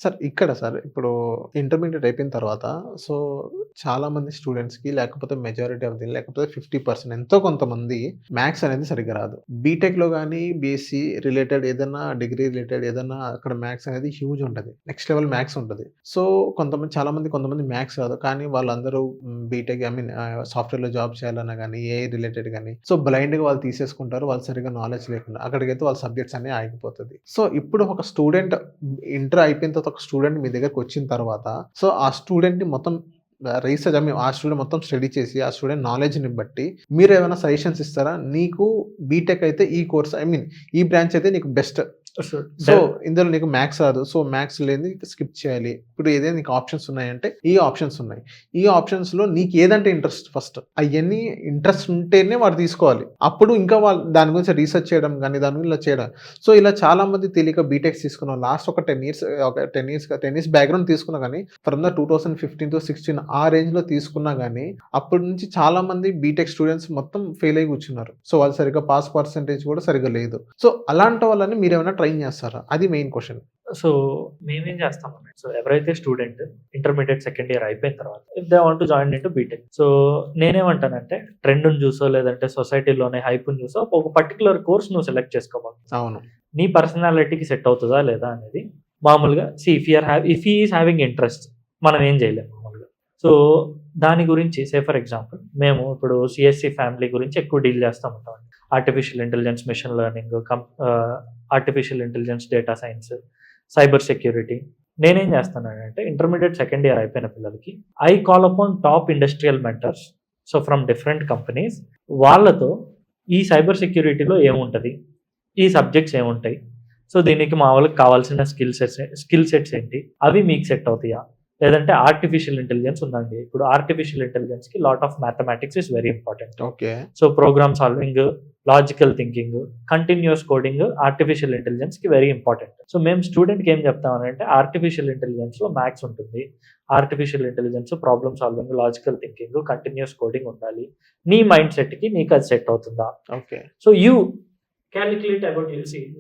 Sir ఇక్కడ sir ఇప్పుడు intermediate అయిపోయిన తర్వాత సో చాలా మంది స్టూడెంట్స్‌కి లేకపోతే మెజారిటీ ఆఫ్ ది లేకపోతే 50% ఎంతో కొంతమంది మ్యాథ్స్ అనేది సరిగ్గా రాదు. బీటెక్‌లో గాని, బీఎస్సీ రిలేటెడ్ ఏదన్నా డిగ్రీ రిలేటెడ్ ఏదన్నా అక్కడ మ్యాథ్స్ అనేది హ్యూజ్ ఉంటది. నెక్స్ట్ లెవెల్ మ్యాథ్స్ ఉంటది. సో కొంతమంది మ్యాథ్స్ రాదు. కానీ వాళ్ళందరూ బీటెక్ సాఫ్ట్‌వేర్‌లో జాబ్ చేయాలన్నా గాని, ఏఐ రిలేటెడ్ గాని సో బ్లైండ్‌గా వాళ్ళు తీసేసుకుంటారు. వాళ్ళు సరిగ్గా నాలెడ్జ్ లేకుండా. అక్కడికైతే వాళ్ళ సబ్జెక్ట్స్ అన్నీ ఆగిపోతది. సో ఇప్పుడు ఒక స్టూడెంట్ ఇంటర్ అయిపోయిన తర్వాత ఒక స్టూడెంట్ మీ దగ్గరకొచ్చిన తర్వాత సో ఆ స్టూడెంట్‌ని మొత్తం రీసెర్చ్ ఆ స్టూడెంట్ మొత్తం స్టడీ చేసి ఆ స్టూడెంట్ నాలెడ్జ్‌ని బట్టి మీరేమైనా సజెషన్స్ ఇస్తారా? నీకు బీటెక్ అయితే ఈ కోర్స్ ఈ బ్రాంచ్ అయితే నీకు బెస్ట్. సో ఇందులో నీకు మ్యాథ్స్ రాదు. సో మ్యాథ్స్ లేనిది స్కిప్ చేయాలి. ఇప్పుడు ఏదైనా నీకు ఆప్షన్స్ ఉన్నాయంటే ఈ ఆప్షన్స్ ఉన్నాయి. ఈ ఆప్షన్స్‌లో నీకు ఏదంటే ఇంట్రెస్ట్ ఫస్ట్ అయన్నీ ఇంట్రెస్ట్ ఉంటేనే వాడు తీసుకోవాలి. అప్పుడు ఇంకా వాళ్ళు దాని గురించి రీసెర్చ్ చేయడం గాని, దాని గురించి ఇలా చేయడం. సో ఇలా చాలామంది తెలియక బీటెక్స్ తీసుకున్నారు. లాస్ట్ ఒక 10 ఇయర్స్ బ్యాక్‌గ్రౌండ్ తీసుకున్నా గానీ ఫ్రమ్ ద 2015-16 ఆ రేంజ్‌లో తీసుకున్నా గానీ అప్పటి నుంచి చాలామంది బీటెక్ స్టూడెంట్స్ మొత్తం ఫెయిల్ అయ్యి కూర్చున్నారు. సో వాళ్ళు సరిగ్గా పాస్ పర్సెంటేజ్ కూడా సరిగ్గా లేదు. సో అలాంటి వాళ్ళని మీరేమైనా ట్రైన్ చేస్తారా? అది మెయిన్ క్వెషన్. సో మేమేం చేస్తామంటే సో ఎవరైతే స్టూడెంట్ ఇంటర్మీడియట్ సెకండ్ ఇయర్ అయిపోయిన తర్వాత if they want to join into BTech so నేనేమంటానంటే ట్రెండ్‌ని చూసో లేదంటే సొసైటీలోనే హైప్‌ని చూసో ఒక పర్టిక్యులర్ కోర్స్ నువ్వు సెలెక్ట్ చేసుకోవాలి. అవును. నీ పర్సనాలిటీకి సెట్ అవుతుందా లేదా అనేది మామూలుగా if he is having interest మనం ఏం చేయలేము మామూలుగా. సో దాని గురించి ఫర్ ఎగ్జాంపుల్ మేము ఇప్పుడు సిఎస్సి ఫ్యామిలీ గురించి ఎక్కువ డీల్ చేస్తూ ఉంటాం. Artificial intelligence, machine learning, artificial intelligence, data science, cyber security. నేనేం చేస్తానంటే ఇంటర్మీడియట్ సెకండ్ ఇయర్ అయిపోయిన పిల్లలకి I call upon top industrial mentors so from different companies వాళ్ళతో ఈ సైబర్ సెక్యూరిటీలో ఏముంటుంది, ఈ సబ్జెక్ట్స్ ఏముంటాయి, సో దీనికి మా వాళ్ళకి కావాల్సిన స్కిల్ సెట్స్ ఏంటి, అవి మీకు సెట్ అవుతాయా, లేదంటే ఆర్టిఫిషియల్ ఇంటెలిజెన్స్ ఉందండి. ఇప్పుడు ఆర్టిఫిషియల్ ఇంటెలిజెన్స్కి lot of mathematics is very important. Okay. So program solving, logical thinking, continuous coding artificial ఇంటెలిజెన్స్కి వెరీ ఇంపార్టెంట్. సో మేము స్టూడెంట్కి ఏం చెప్తామనంటే ఆర్టిఫిషియల్ ఇంటెలిజెన్స్లో మ్యాథ్స్ ఉంటుంది, artificial intelligence problem solving, logical thinking, continuous coding ఉండాలి. నీ మైండ్ సెట్కి నీకు అది సెట్ అవుతుందా? Okay. So you calculate about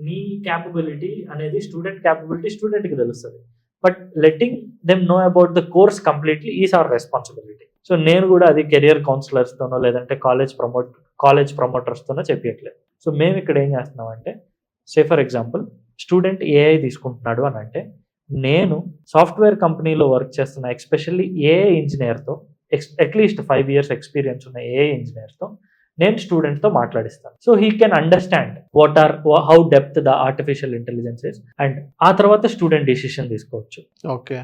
నీ క్యాపబిలిటీ అనేది స్టూడెంట్కి తెలుస్తుంది. But letting them know about the course completely is our responsibility. So నేను కూడా అది కెరియర్ కౌన్సిలర్స్తోనో లేదంటే కాలేజ్ ప్రమోటర్స్తోనో చెప్పట్లేదు. సో మేము ఇక్కడ ఏం చేస్తున్నామంటే ఫర్ ఎగ్జాంపుల్ స్టూడెంట్ ఏఐ తీసుకుంటున్నాడు అని అంటే నేను సాఫ్ట్వేర్ కంపెనీలో వర్క్ చేస్తున్న ఎస్పెషల్లీ ఏఐ ఇంజనీర్తో అట్లీస్ట్ 5 years ఎక్స్పీరియన్స్ ఉన్న ఏఐ ఇంజనీర్తో నేను స్టూడెంట్తో మాట్లాడిస్తాను. So he can understand how depth the artificial intelligence is and ఆ తర్వాత స్టూడెంట్ డిసిషన్ తీసుకోవచ్చు. Okay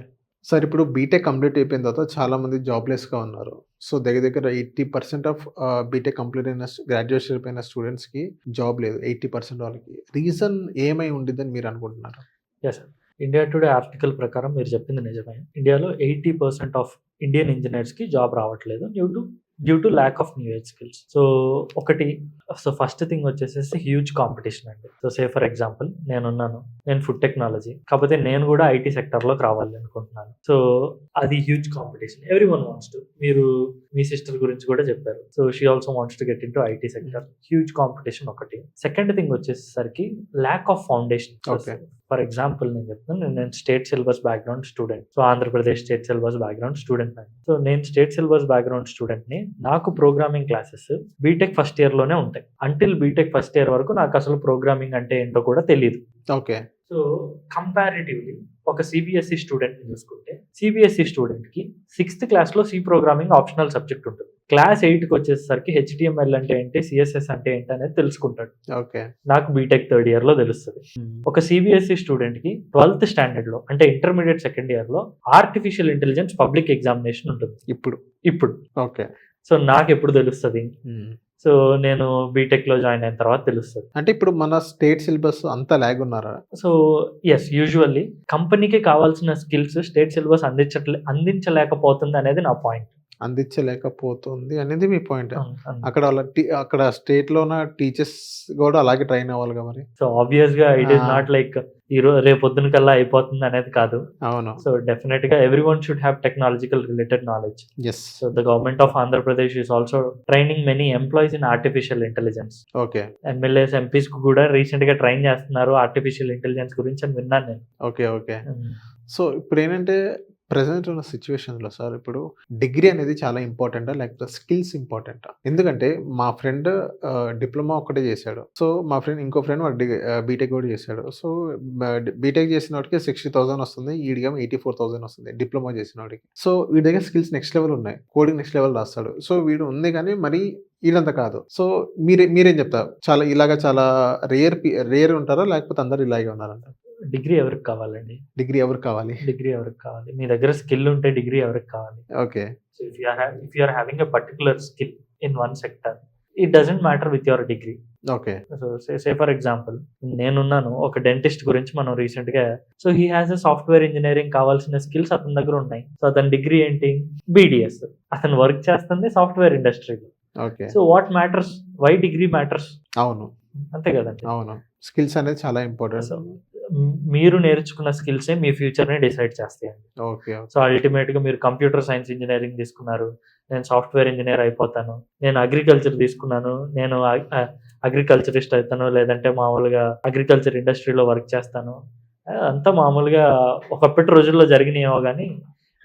sir. ఇప్పుడు బీటెక్ కంప్లీట్ అయిపోయిన తర్వాత చాలామంది జాబ్లెస్గా ఉన్నారు. సో దగ్గర 80% ఆఫ్ బీటెక్ కంప్లీట్ అయిన గ్రాడ్యుయేషన్ అయిపోయిన స్టూడెంట్స్కి జాబ్ లేదు. 80% వాళ్ళకి రీజన్ ఏమై ఉండిద్దని మీరు అనుకుంటున్నారు? Yes sir. India today article ప్రకారం మీరు చెప్పింది నిజమే. ఇండియాలో 80% ఆఫ్ ఇండియన్ ఇంజనీర్స్కి జాబ్ రావట్లేదు due to lack of new age skills. So first thing వచ్చేసేసి హ్యూజ్ కాంపిటీషన్ అండి. సో ఫర్ ఎగ్జాంపుల్ నేను ఫుడ్ టెక్నాలజీ, కాకపోతే నేను కూడా ఐటీ సెక్టర్లోకి రావాలి అనుకుంటున్నాను. సో అది huge competition. Everyone wants to. మీరు మీ సిస్టర్ గురించి కూడా చెప్పారు. So she also wants to get in to IT sector. Huge competition ఒకటి. సెకండ్ థింగ్ వచ్చేసరికి lack of foundation. For example నేను state syllabus background student. So Andhra Pradesh state syllabus background student. So నేను state syllabus background స్టూడెంట్ని. నాకు programming classes BTech first ఇయర్లోనే ఉంటాయి. Until BTech first year వరకు నాకు అసలు ప్రోగ్రామింగ్ అంటే ఏంటో కూడా తెలియదు. ఓకే. సో కంపారిటివ్లీ ఒక సిబిఎస్ఈ స్టూడెంట్ చూసుకుంటే సిబిఎస్ఈ స్టూడెంట్కి 6th క్లాస్లో సి ప్రోగ్రామింగ్ ఆప్షనల్ సబ్జెక్ట్ ఉంటుంది. క్లాస్ 8కి వచ్చేసరికి హెచ్టిఎంఎల్ అంటే ఏంటి, సిఎస్ఎస్ అంటే ఏంటి అనేది తెలుసుకుంటాడు. ఓకే. నాకు బీటెక్ 3rd yearలో తెలుస్తుంది. ఒక సిబిఎస్ఈ స్టూడెంట్కి 12th standardలో అంటే ఇంటర్మీడియట్ సెకండ్ ఇయర్లో ఆర్టిఫిషియల్ ఇంటెలిజెన్స్ పబ్లిక్ ఎగ్జామినేషన్ ఉంటుంది. ఇప్పుడు ఓకే. సో నాకు ఎప్పుడు తెలుస్తుంది? సో నేను బీటెక్లో జాయిన్ అయిన తర్వాత తెలుస్తుంది. అంటే ఇప్పుడు మన స్టేట్ సిలబస్ అంతా లాగ్ ఉన్నారా? సో ఎస్, యూజువల్లీ కంపెనీకి కావాల్సిన స్కిల్స్ స్టేట్ సిలబస్ అందించలేకపోతుంది అనేది నా పాయింట్. అందించలేకపోతుంది అనేది మీ పాయింట్. అక్కడ స్టేట్లో ఉన్న టీచర్స్ కూడా అలాగే ట్రైన్ అవ్వాలిగా మరి. సో ఆబ్వియస్గా ఇట్ ఈస్ నాట్ లైక్ రేపు పొద్దున కల్లా అయిపోతుంది అనేది కాదు. అవును. సో డెఫినెట్ గా everyone should have technological related knowledge. So the government of Andhra Pradesh is also training many employees in artificial intelligence. Okay. MLAs, MPs కు కూడా రీసెంట్ గా ట్రైన్ చేస్తున్నారు ఆర్టిఫిషియల్ ఇంటెలిజెన్స్ గురించి అని విన్నాను నేను. ఓకే. సో ఇప్పుడేంటంటే ప్రెజెంట్ ఉన్న సిట్యుయేషన్‌లో సార్ ఇప్పుడు డిగ్రీ అనేది చాలా ఇంపార్టెంటా? లేకపోతే స్కిల్స్ ఇంపార్టెంటా? ఎందుకంటే మా ఫ్రెండ్ డిప్లొమా ఒక్కటే చేశాడు. సో మా ఫ్రెండ్ ఇంకో ఫ్రెండ్ వాడు బీటెక్ కూడా చేశాడు. సో బీటెక్ చేసినోడికి 60,000 వస్తుంది. ఈడికేమో 84,000 వస్తుంది డిప్లొమా చేసినోడికి. సో వీడి దగ్గర స్కిల్స్ నెక్స్ట్ లెవెల్ ఉన్నాయి. కోడింగ్ నెక్స్ట్ లెవెల్ రాస్తాడు. సో వీడు ఉంది కానీ మరీ ఈడంత కాదు. సో మీరేం చెప్తారు? చాలా రేర్ ఉంటారా? లేకపోతే అందరూ ఇలాగే ఉన్నారంటారా? డిగ్రీ ఎవరికి కావాలండి? డిగ్రీ ఎవరికి కావాలి? డిగ్రీ ఎవరికి కావాలి? మీ దగ్గర స్కిల్ ఉంటే డిగ్రీ ఎవరికి కావాలి? Okay. So if you are having a particular skill in one sector, it doesn't matter with your degree. Okay. So say for example నేనున్నాను, ఒక డెంటిస్ట్ గురించి మనం రీసెంట్గా, so he has a software engineering కావాల్సిన skills అతని దగ్గర ఉన్నాయి. So అతని డిగ్రీ ఏంటి? బీడిఎస్. అతను వర్క్ చేస్తుంది సాఫ్ట్వేర్ ఇండస్ట్రీలో. Okay. So what matters? Why degree matters? అవును. అంతే కదండి. అవును. స్కిల్స్ అనేది చాలా ఇంపార్టెంట్. సో మీరు నేర్చుకున్న స్కిల్సే మీ ఫ్యూచర్ని డిసైడ్ చేస్తాయండి. ఓకే. సో అల్టిమేట్గా మీరు కంప్యూటర్ సైన్స్ ఇంజనీరింగ్ తీసుకున్నారు, నేను సాఫ్ట్వేర్ ఇంజనీర్ అయిపోతాను. నేను అగ్రికల్చర్ తీసుకున్నాను, నేను అగ్రికల్చరిస్ట్ అవుతాను, లేదంటే మామూలుగా అగ్రికల్చర్ ఇండస్ట్రీలో వర్క్ చేస్తాను. అంతా మామూలుగా ఒకప్పటి రోజుల్లో జరిగినాయేమో కానీ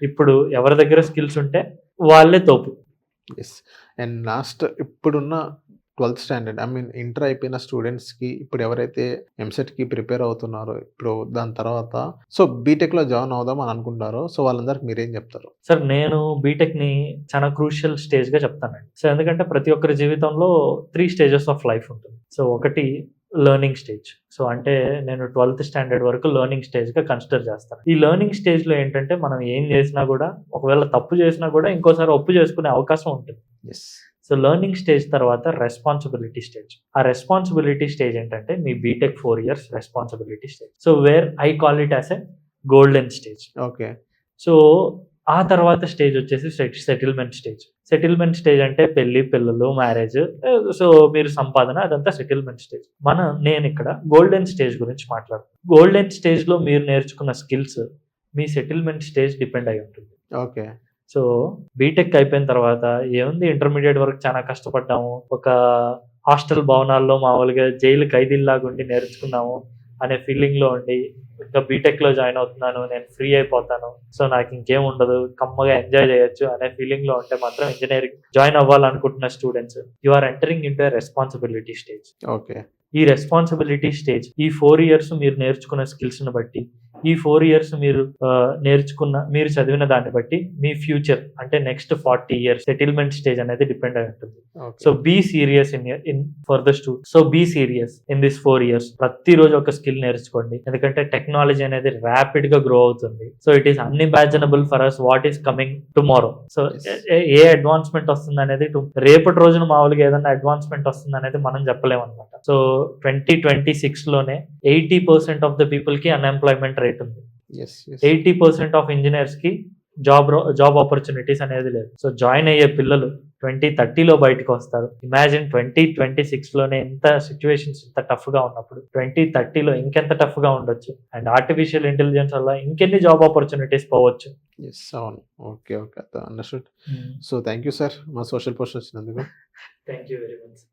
ఇప్పుడు ఎవరి దగ్గర స్కిల్స్ ఉంటే వాళ్ళే తోపు. యెస్. అండ్ లాస్ట్ ఇప్పుడున్న 12th స్టాండర్డ్ ఇంటర్ అయిపోయిన స్టూడెంట్స్‌కి ఇప్పుడు ఎవరైతే ఎంసెట్‌కి ప్రిపేర్ అవుతున్నారో ఇప్పుడు దాని తర్వాత సో బీటెక్‌లో జాయిన్ అవుదాం అని అనుకుంటారో సో వాళ్ళందరికి మీరేం చెప్తారు? సార్ నేను బీటెక్‌ని చాలా క్రూషియల్ స్టేజ్‌గా చెప్తానండి. సో ఎందుకంటే ప్రతి ఒక్కరి జీవితంలో 3 స్టేజెస్ ఆఫ్ లైఫ్ ఉంటుంది. సో ఒకటి లెర్నింగ్ స్టేజ్. సో అంటే నేను 12th స్టాండర్డ్ వరకు లెర్నింగ్ స్టేజ్‌గా కన్సిడర్ చేస్తాను. ఈ లెర్నింగ్ స్టేజ్‌లో ఏంటంటే మనం ఏం చేసినా కూడా, ఒకవేళ తప్పు చేసినా కూడా ఇంకోసారి ఒప్పు చేసుకునే అవకాశం ఉంటుంది. యెస్. సో లెర్నింగ్ స్టేజ్ తర్వాత రెస్పాన్సిబిలిటీ స్టేజ్. ఆ రెస్పాన్సిబిలిటీ స్టేజ్ ఏంటంటే మీ B Tech 4 years responsibility stage. So where I call it as a golden stage. Okay. So ఆ తర్వాత స్టేజ్ వచ్చేసి సెటిల్మెంట్ స్టేజ్. సెటిల్మెంట్ స్టేజ్ అంటే పెళ్లి, పిల్లలు, మ్యారేజ్, సో మీరు సంపాదన, అదంతా సెటిల్మెంట్ స్టేజ్. నేను ఇక్కడ గోల్డెన్ స్టేజ్ గురించి మాట్లాడుతాను. గోల్డెన్ స్టేజ్లో మీరు నేర్చుకున్న స్కిల్స్ మీ సెటిల్మెంట్ స్టేజ్ డిపెండ్ అయి ఉంటుంది. ఓకే. సో బీటెక్ అయిపోయిన తర్వాత ఏముంది, ఇంటర్మీడియట్ వరకు చాలా కష్టపడ్డాము, ఒక హాస్టల్ భవనాల్లో మామూలుగా జైలు ఖైదీల్లాగా ఉండి నేర్చుకున్నాము అనే ఫీలింగ్లో ఉండి ఇంకా బీటెక్లో జాయిన్ అవుతున్నాను, నేను ఫ్రీ అయిపోతాను, సో నాకు ఇంకేం ఉండదు, కమ్మగా ఎంజాయ్ చేయొచ్చు అనే ఫీలింగ్లో ఉంటే మాత్రం ఇంజనీరింగ్ జాయిన్ అవ్వాలనుకుంటున్న students, you are entering into a responsibility stage. Okay. ఈ రెస్పాన్సిబిలిటీ స్టేజ్ ఈ 4 ఇయర్స్ మీరు నేర్చుకున్న స్కిల్స్ని బట్టి, ఈ 4 ఇయర్స్ మీరు చదివిన దాన్ని బట్టి మీ ఫ్యూచర్ అంటే నెక్స్ట్ 40 ఇయర్స్ సెటిల్మెంట్ స్టేజ్ అనేది డిపెండ్ అయి ఉంటుంది. So be serious in for the student. So be serious in this 4 years. ప్రతిరోజు ఒక స్కిల్ నేర్చుకోండి, ఎందుకంటే టెక్నాలజీ అనేది ర్యాపిడ్ గా గ్రో అవుతుంది. So it is unimaginable for us what is coming tomorrow. So ఏ అడ్వాన్స్మెంట్ వస్తుంది అనేది రేపటి రోజున మామూలుగా ఏదైనా అడ్వాన్స్మెంట్ వస్తుంది అనేది మనం చెప్పలేము అనమాట. సో 2026 లోనే 80% ఆఫ్ ద పీపుల్ కి అన్ఎంప్లాయ్మెంట్ రేట్ ఉంది. 80% ఆఫ్ ఇంజనీర్స్ కి జాబ్ ఆపర్చునిటీస్ అనేది లేదు. సో జాయిన్ అయ్యే పిల్లలు 2030లో బయటకు వస్తారు. ఇమాజిన్ 2026లోనే ఎంత సిచ్యువేషన్స్ ఇంత టఫ్ గా ఉన్నప్పుడు 2030లో ఇంకెంత టఫ్ గా ఉండొచ్చు. అండ్ ఆర్టిఫిషియల్ ఇంటెలిజెన్స్ వల్ల ఇంకెన్ని జాబ్ ఆపర్చునిటీస్ పోవచ్చు. అవును. Okay. Understood. So thank you sir మా సోషల్ పోస్ట్ వచ్చినందుకు. Thank you very much.